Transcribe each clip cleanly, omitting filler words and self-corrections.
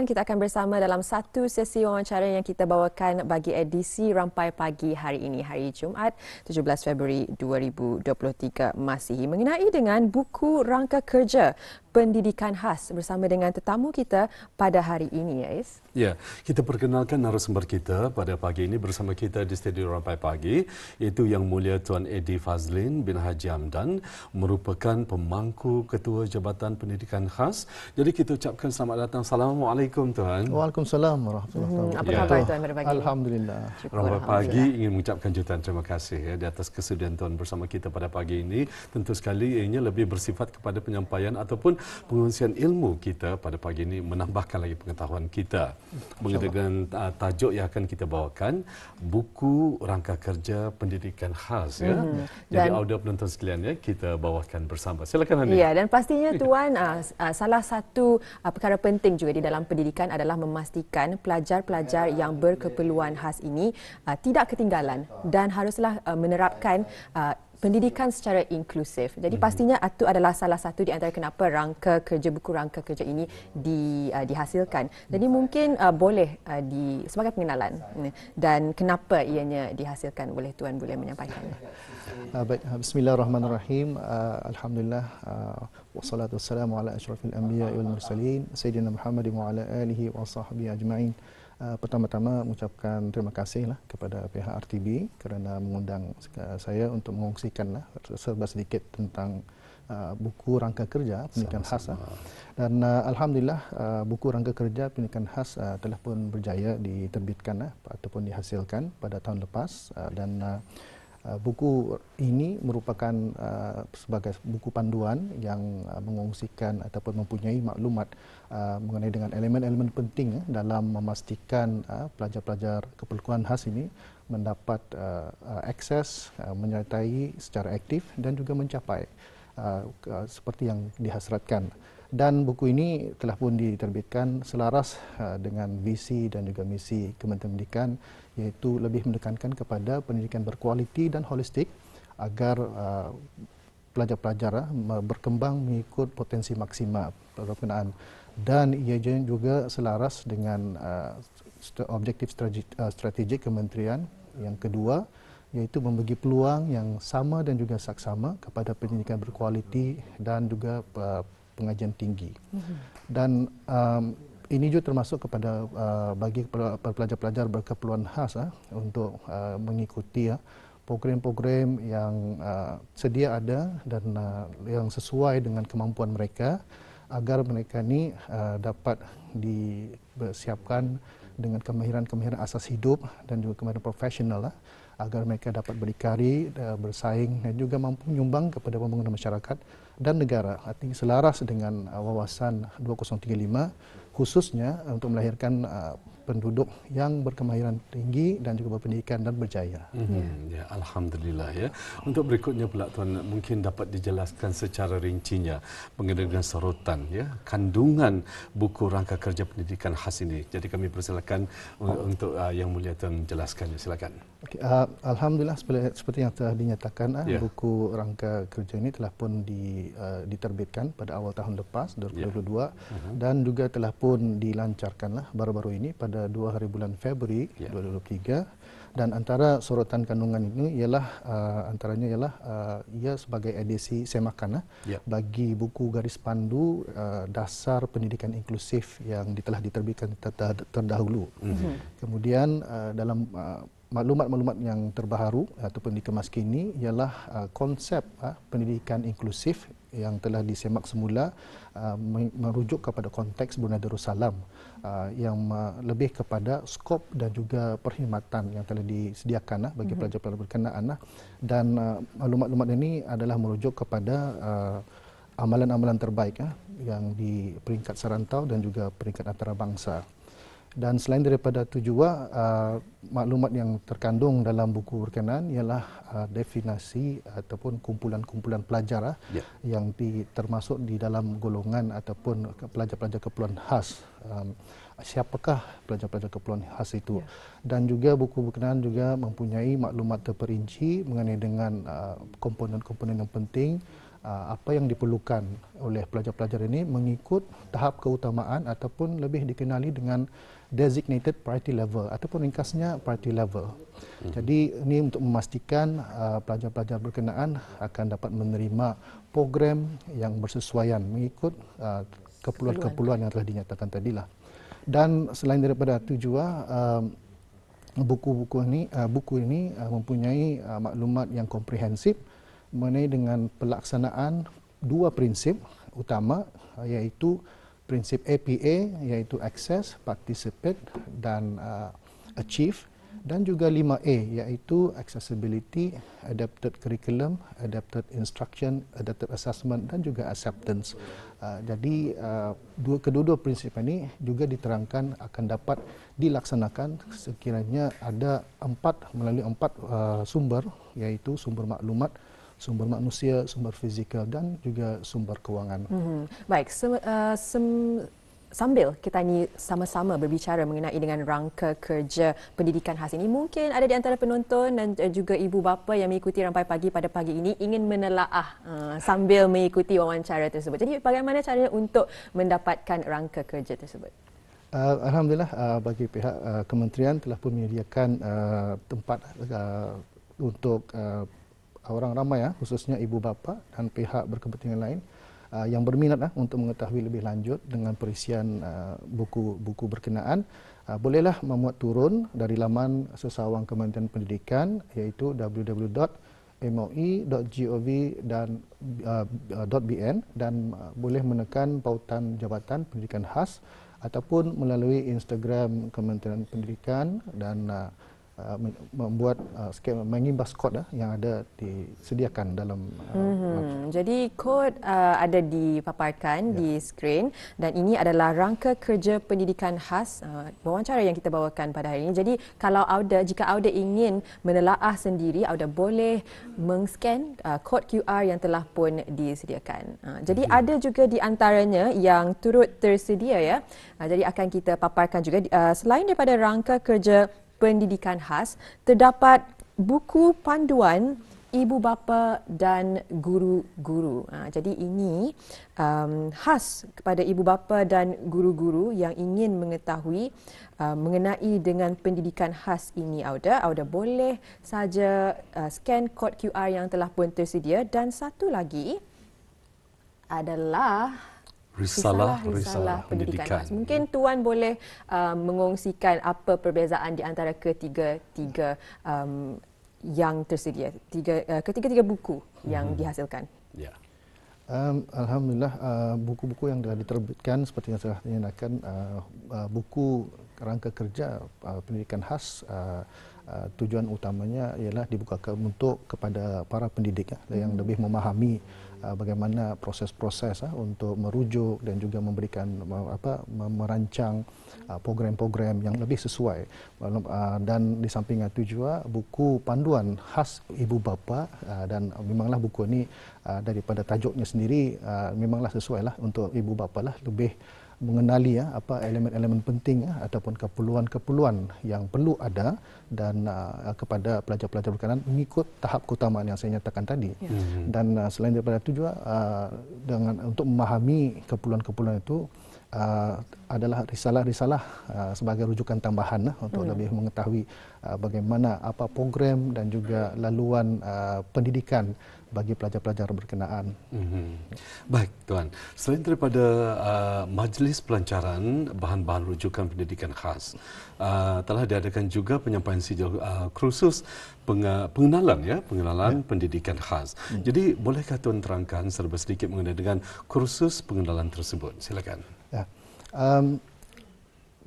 Kita akan bersama dalam satu sesi wawancara yang kita bawakan bagi edisi Rampai Pagi hari ini, hari Jumaat 17 Februari 2023 Masihi, mengenai dengan buku rangka kerja pendidikan khas bersama dengan tetamu kita pada hari ini, Ais. Ya, kita perkenalkan narasumber kita pada pagi ini bersama kita di studio Rampai Pagi, iaitu Yang Mulia Tuan Eddie Fazlin bin Haji Hamdan, merupakan pemangku Ketua Jabatan Pendidikan Khas. Jadi kita ucapkan selamat datang. Assalamualaikum Tuan. Waalaikumsalam warahmatullahi wabarakatuh. Apa khabar Tuan pada pagi ini? Alhamdulillah. Rampai Pagi ingin mengucapkan jutaan terima kasih di atas kesudian Tuan bersama kita pada pagi ini. Tentu sekali ianya lebih bersifat kepada penyampaian ataupun pengungsian ilmu kita pada pagi ini, menambahkan lagi pengetahuan kita. Dengan tajuk yang akan kita bawakan, buku rangka kerja pendidikan khas. Ya. Jadi audio penonton sekalian, ya, kita bawakan bersama. Silakan Hani. Ya, dan pastinya Tuan, salah satu perkara penting juga di dalam pendidikan adalah memastikan pelajar-pelajar yang berkeperluan khas ini tidak ketinggalan dan haruslah menerapkan pendidikan secara inklusif. Jadi pastinya itu adalah salah satu di antara kenapa buku rangka kerja ini dihasilkan. Jadi mungkin boleh sebagai pengenalan dan kenapa ianya dihasilkan, boleh Tuan boleh menyampaikan. Baik, bismillahirrahmanirrahim. Alhamdulillah wassalatu wassalamu ala asyrafil anbiya wal mursalin sayyidina Muhammad wa ala alihi wa sahbihi ajma'in. Pertama-tama mengucapkan terima kasihlah kepada pihak RTB kerana mengundang saya untuk mengongsikan serba sedikit tentang buku rangka kerja pendidikan khas. Dan alhamdulillah buku rangka kerja pendidikan khas telah pun berjaya diterbitkan ataupun dihasilkan pada tahun lepas, dan buku ini merupakan sebagai buku panduan yang mengongsikan ataupun mempunyai maklumat mengenai dengan elemen-elemen penting dalam memastikan pelajar-pelajar keperluan khas ini mendapat akses, menyertai secara aktif dan juga mencapai seperti yang dihasratkan. Dan buku ini telah pun diterbitkan selaras dengan visi dan juga misi Kementerian Pendidikan, iaitu lebih menekankan kepada pendidikan berkualiti dan holistik agar pelajar-pelajar berkembang mengikut potensi maksima berkenaan. Dan ia juga selaras dengan objektif strategik Kementerian yang kedua, iaitu membagi peluang yang sama dan juga saksama kepada pendidikan berkualiti dan juga pengajian tinggi. Dan ini juga termasuk kepada bagi pelajar-pelajar berkeperluan khas untuk mengikuti program-program yang sedia ada dan yang sesuai dengan kemampuan mereka, agar mereka ini dapat disiapkan dengan kemahiran-kemahiran asas hidup dan juga kemahiran profesional, agar mereka dapat berdikari, bersaing dan juga mampu menyumbang kepada pembangunan masyarakat dan negara. Artinya selaras dengan wawasan 2035, khususnya untuk melahirkan penduduk yang berkemahiran tinggi dan juga berpendidikan dan berjaya. Ya, alhamdulillah, ya. Untuk berikutnya pula Tuan, mungkin dapat dijelaskan secara rincinya mengenai dengan sorotan, ya, kandungan buku rangka kerja pendidikan khas ini. Jadi kami persilakan untuk Yang Mulia Tuan menjelaskannya. Silakan. Okay, alhamdulillah seperti yang telah dinyatakan, buku rangka kerja ini telah pun diterbitkan pada awal tahun lepas 2022 dan juga telah pun dilancarkanlah baru-baru ini pada 2 hari bulan Februari 2023. Dan antara sorotan kandungan ini ialah antaranya ialah ia sebagai edisi semakan bagi buku garis pandu dasar pendidikan inklusif yang telah diterbitkan terdahulu. Kemudian dalam maklumat-maklumat yang terbaru ataupun dikemas kini ialah konsep pendidikan inklusif yang telah disemak semula, merujuk kepada konteks Brunei Darussalam, yang lebih kepada skop dan juga perkhidmatan yang telah disediakan bagi pelajar-pelajar berkenaan, dan maklumat-maklumat ini adalah merujuk kepada amalan-amalan terbaik yang di peringkat serantau dan juga peringkat antarabangsa. Dan selain daripada itu juga maklumat yang terkandung dalam buku berkenaan ialah definisi ataupun kumpulan-kumpulan pelajar yang termasuk di dalam golongan ataupun pelajar-pelajar keperluan khas. Siapakah pelajar-pelajar keperluan khas itu? Dan juga buku berkenaan juga mempunyai maklumat terperinci mengenai dengan komponen-komponen yang penting apa yang diperlukan oleh pelajar-pelajar ini mengikut tahap keutamaan ataupun lebih dikenali dengan designated priority level ataupun ringkasnya priority level. Jadi ini untuk memastikan pelajar-pelajar berkenaan akan dapat menerima program yang bersesuaian mengikut keperluan-keperluan yang telah dinyatakan tadilah. Dan selain daripada itu juga buku ini mempunyai maklumat yang komprehensif mengenai dengan pelaksanaan dua prinsip utama, iaitu prinsip APA, iaitu access, participate dan achieve, dan juga 5A, iaitu accessibility, adapted curriculum, adapted instruction, adapted assessment dan juga acceptance. Jadi kedua-dua prinsip ini juga diterangkan akan dapat dilaksanakan sekiranya ada melalui empat sumber, iaitu sumber maklumat, sumber manusia, sumber fizikal dan juga sumber kewangan. Baik, sambil kita ni sama-sama berbicara mengenai dengan rangka kerja pendidikan khas ini, mungkin ada di antara penonton dan juga ibu bapa yang mengikuti Rampai Pagi pada pagi ini ingin menelaah sambil mengikuti wawancara tersebut. Jadi bagaimana caranya untuk mendapatkan rangka kerja tersebut? Alhamdulillah, bagi pihak kementerian telah pun menyediakan tempat untuk orang ramai, khususnya ibu bapa dan pihak berkepentingan lain yang berminat untuk mengetahui lebih lanjut dengan perisian buku-buku berkenaan, bolehlah memuat turun dari laman sesawang Kementerian Pendidikan, iaitu www.moi.gov.bn dan boleh menekan pautan Jabatan Pendidikan Khas ataupun melalui Instagram Kementerian Pendidikan dan membuat mengimbas kod yang ada disediakan dalam Jadi kod ada dipaparkan di skrin dan ini adalah rangka kerja pendidikan khas wawancara yang kita bawakan pada hari ini. Jadi jika Auda ingin menelaah sendiri, Auda boleh mengscan kod QR yang telah pun disediakan. Jadi ada juga di antaranya yang turut tersedia ya. Jadi akan kita paparkan juga selain daripada rangka kerja pendidikan khas, terdapat buku panduan ibu bapa dan guru-guru. Jadi ini khas kepada ibu bapa dan guru-guru yang ingin mengetahui mengenai dengan pendidikan khas ini. Auda boleh saja scan kod QR yang telah pun tersedia. Dan satu lagi adalah Risalah pendidikan khas. Mungkin Tuan boleh mengongsikan apa perbezaan di antara ketiga-tiga yang tersedia, ketiga-tiga buku yang dihasilkan. Ya. Alhamdulillah, buku-buku yang telah diterbitkan seperti yang telah dinyatakan, buku rangka kerja pendidikan khas, tujuan utamanya ialah dibukakan untuk kepada para pendidik yang lebih memahami bagaimana proses-proses untuk merujuk dan juga memberikan merancang program-program yang lebih sesuai. Dan di samping itu juga buku panduan khas ibu bapa, dan memanglah buku ini daripada tajuknya sendiri memanglah sesuailah untuk ibu bapa lebih mengenali apa elemen-elemen penting ataupun keperluan-keperluan yang perlu ada dan kepada pelajar-pelajar berkenaan mengikut tahap keutamaan yang saya nyatakan tadi. Dan selain daripada itu juga untuk memahami keperluan-keperluan itu adalah risalah-risalah sebagai rujukan tambahan untuk lebih mengetahui bagaimana apa program dan juga laluan pendidikan bagi pelajar-pelajar berkenaan. Baik, Tuan. Selain daripada majlis pelancaran bahan-bahan rujukan pendidikan khas, telah diadakan juga penyampaian sijil kursus pengenalan pendidikan khas. Jadi, bolehkah Tuan terangkan serba sedikit mengenai dengan kursus pengenalan tersebut? Silakan. Ya.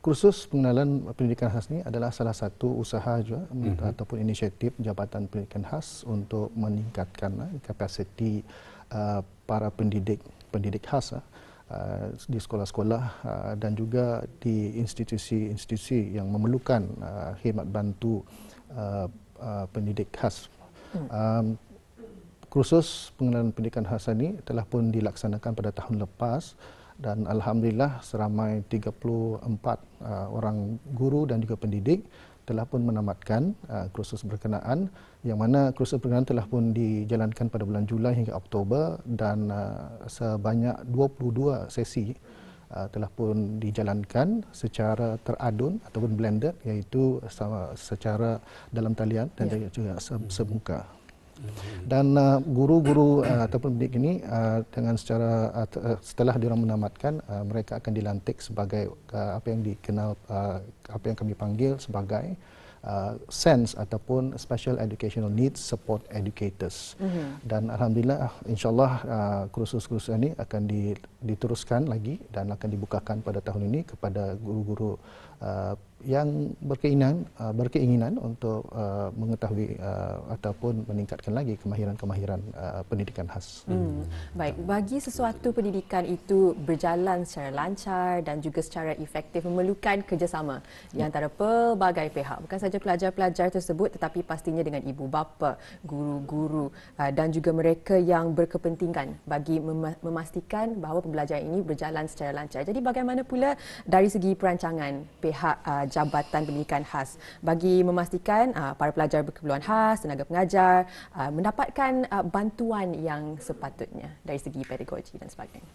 Kursus pengenalan pendidikan khas ini adalah salah satu usaha juga ataupun inisiatif Jabatan Pendidikan Khas untuk meningkatkan kapasiti para pendidik khas di sekolah-sekolah dan juga di institusi-institusi yang memerlukan khidmat bantu pendidik khas. Kursus pengenalan pendidikan khas ini telah pun dilaksanakan pada tahun lepas dan alhamdulillah seramai 34 orang guru dan juga pendidik telah pun menamatkan kursus berkenaan, yang mana kursus berkenaan telah pun dijalankan pada bulan Julai hingga Oktober, dan sebanyak 22 sesi telah pun dijalankan secara teradun ataupun blended, iaitu secara dalam talian dan juga semuka. Dan guru-guru ataupun pendidik ini dengan setelah diorang menamatkan, mereka akan dilantik sebagai apa yang dikenal, apa yang kami panggil sebagai SENS ataupun Special Educational Needs Support Educators. Dan alhamdulillah, insyaallah kursus-kursus ini akan diteruskan lagi dan akan dibukakan pada tahun ini kepada guru-guru yang berkeinginan untuk mengetahui ataupun meningkatkan lagi kemahiran-kemahiran pendidikan khas. Baik, bagi sesuatu pendidikan itu berjalan secara lancar dan juga secara efektif memerlukan kerjasama di antara pelbagai pihak. Bukan saja pelajar-pelajar tersebut tetapi pastinya dengan ibu bapa, guru-guru dan juga mereka yang berkepentingan bagi memastikan bahawa pembelajaran ini berjalan secara lancar. Jadi bagaimana pula dari segi perancangan pihak Jabatan Pendidikan Khas bagi memastikan para pelajar berkeperluan khas, tenaga pengajar mendapatkan bantuan yang sepatutnya dari segi pedagogi dan sebagainya?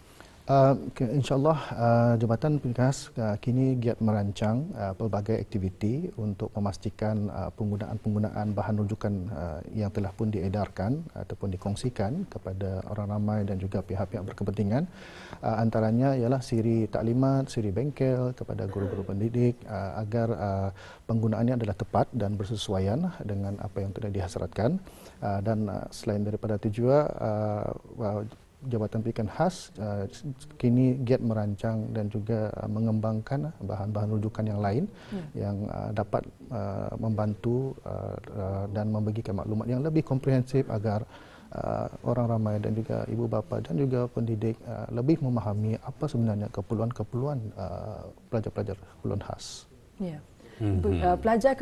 InsyaAllah Jabatan Pendidikan Khas kini giat merancang pelbagai aktiviti untuk memastikan penggunaan bahan rujukan yang telah pun diedarkan ataupun dikongsikan kepada orang ramai dan juga pihak-pihak berkepentingan. Antaranya ialah siri taklimat, siri bengkel kepada guru-guru pendidik agar penggunaannya adalah tepat dan bersesuaian dengan apa yang telah dihasratkan. Dan selain daripada itu juga Jabatan Pendidikan Khas kini giat merancang dan juga mengembangkan bahan-bahan rujukan yang lain yang dapat membantu dan membagikan maklumat yang lebih komprehensif agar orang ramai dan juga ibu bapa dan juga pendidik lebih memahami apa sebenarnya keperluan-keperluan pelajar-pelajar keperluan khas. Ya. Pelajar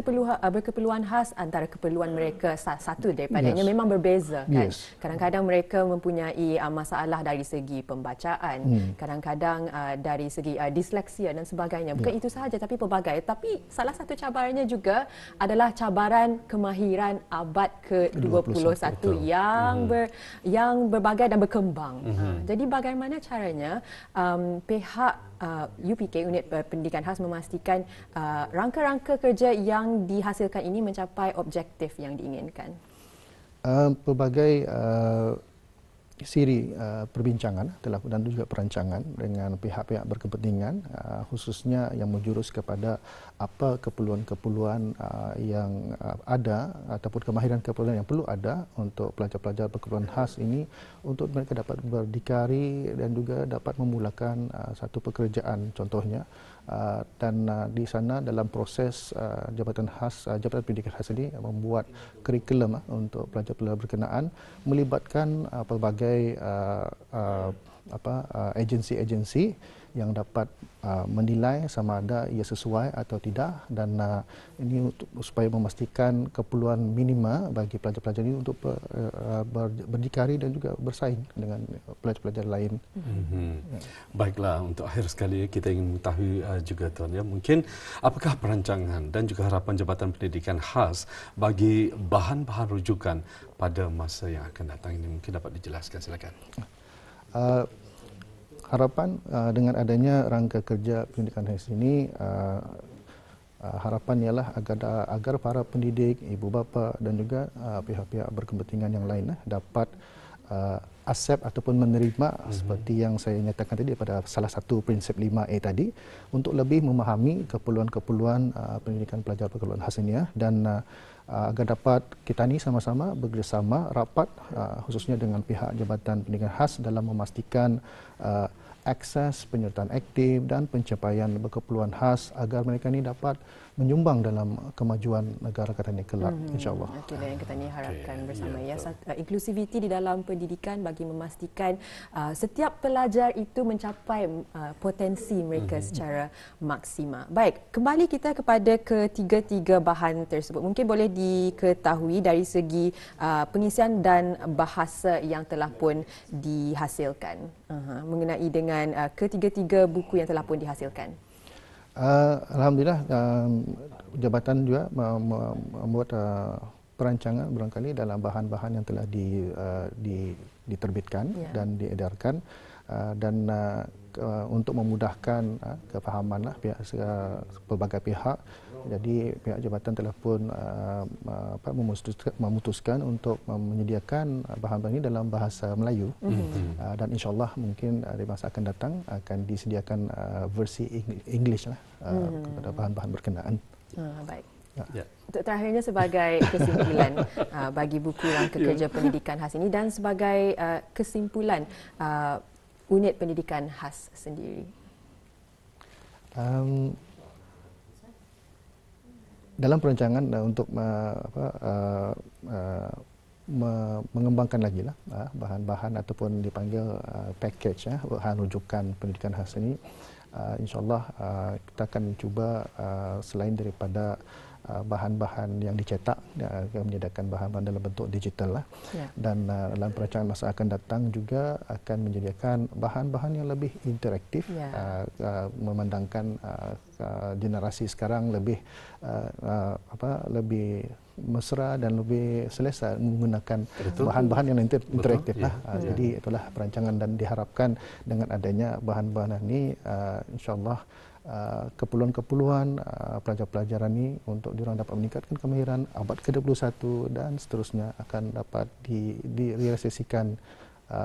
berkeperluan khas, antara keperluan mereka satu daripadanya memang berbeza kan. Kadang-kadang mereka mempunyai masalah dari segi pembacaan, kadang-kadang dari segi disleksia dan sebagainya. Bukan itu sahaja tapi pelbagai. Tapi salah satu cabarannya juga adalah cabaran kemahiran abad ke-21 yang berbagai dan berkembang. Jadi bagaimana caranya pihak UPK, Unit Pendidikan Khas, memastikan rangka-rangka kerja yang dihasilkan ini mencapai objektif yang diinginkan? Pelbagai siri perbincangan dan juga perancangan dengan pihak-pihak berkepentingan, khususnya yang menjurus kepada apa keperluan-keperluan yang ada ataupun kemahiran-kemahiran yang perlu ada untuk pelajar-pelajar berkeperluan khas ini untuk mereka dapat berdikari dan juga dapat memulakan satu pekerjaan contohnya. Dan di sana dalam proses Jabatan Pendidikan Khas ini membuat kurikulum untuk pelajar-pelajar berkenaan melibatkan pelbagai agensi-agensi yang dapat menilai sama ada ia sesuai atau tidak, dan ini supaya memastikan keperluan minima bagi pelajar-pelajar ini untuk berdikari dan juga bersaing dengan pelajar-pelajar lain. Baiklah, untuk akhir sekali kita ingin mengetahui juga Tuan, ya, mungkin apakah perancangan dan juga harapan Jabatan Pendidikan Khas bagi bahan-bahan rujukan pada masa yang akan datang ini, mungkin dapat dijelaskan, silakan. Harapan dengan adanya rangka kerja pendidikan khas ini, harapan ialah agar para pendidik, ibu bapa dan juga pihak-pihak berkepentingan yang lain dapat accept ataupun menerima seperti yang saya nyatakan tadi pada salah satu prinsip 5A tadi, untuk lebih memahami keperluan-keperluan pendidikan pelajar berkeperluan khas ini, dan agar dapat kita ni sama-sama bekerjasama rapat khususnya dengan pihak Jabatan Pendidikan Khas dalam memastikan akses, penyertaan aktif dan pencapaian berkeperluan khas agar mereka ini dapat menyumbang dalam kemajuan negara katanya kelak, insya-Allah. Itulah yang kita ni harapkan bersama, ya. Inklusiviti di dalam pendidikan bagi memastikan setiap pelajar itu mencapai potensi mereka secara maksima. Baik, kembali kita kepada ketiga-tiga bahan tersebut. Mungkin boleh diketahui dari segi pengisian dan bahasa yang telah pun dihasilkan. mengenai dengan ketiga-tiga buku yang telah pun dihasilkan? Alhamdulillah, jabatan juga membuat perancangan barangkali dalam bahan-bahan yang telah diterbitkan dan diedarkan, dan untuk memudahkan kefahaman pelbagai pihak. Jadi pihak jabatan telah pun memutuskan untuk menyediakan bahan-bahan ini dalam bahasa Melayu, dan insyaAllah mungkin di masa akan datang akan disediakan versi English kepada bahan-bahan berkenaan. Baik. Ya. Untuk terakhirnya sebagai kesimpulan bagi buku Rangka Kerja Pendidikan Khas ini dan sebagai kesimpulan unit pendidikan khas sendiri. Dalam perancangan untuk mengembangkan lagi bahan-bahan ataupun dipanggil package bahan rujukan pendidikan khas ini, insyaAllah kita akan cuba selain daripada bahan-bahan yang dicetak, menyediakan bahan-bahan dalam bentuk digital dan dalam perancangan masa akan datang juga akan menyediakan bahan-bahan yang lebih interaktif, memandangkan generasi sekarang lebih lebih mesra dan lebih selesa menggunakan bahan-bahan yang interaktif Jadi itulah perancangan, dan diharapkan dengan adanya bahan-bahan ini insyaAllah keperluan-keperluan pelajar-pelajar ini untuk diorang dapat meningkatkan kemahiran abad ke-21 dan seterusnya akan dapat direalisasikan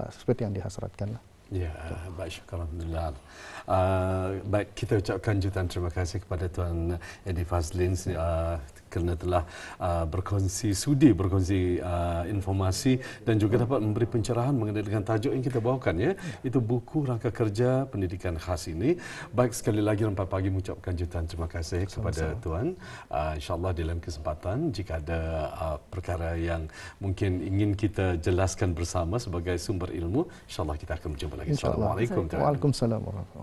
seperti yang dihasratkan. Ya, baik, syukur alhamdulillah. Baik, kita ucapkan jutaan terima kasih kepada Tuan Eddie Fazlin kerana telah berkongsi informasi dan juga dapat memberi pencerahan mengenai dengan tajuk yang kita bawakan, itu buku Rangka Kerja Pendidikan Khas ini. Baik, sekali lagi Rempat Pagi mengucapkan jutaan terima kasih kepada Tuan. InsyaAllah dalam kesempatan jika ada perkara yang mungkin ingin kita jelaskan bersama sebagai sumber ilmu, insyaAllah kita akan berjumpa lagi. Assalamualaikum. Waalaikumsalam warahmatullahi wabarakatuh.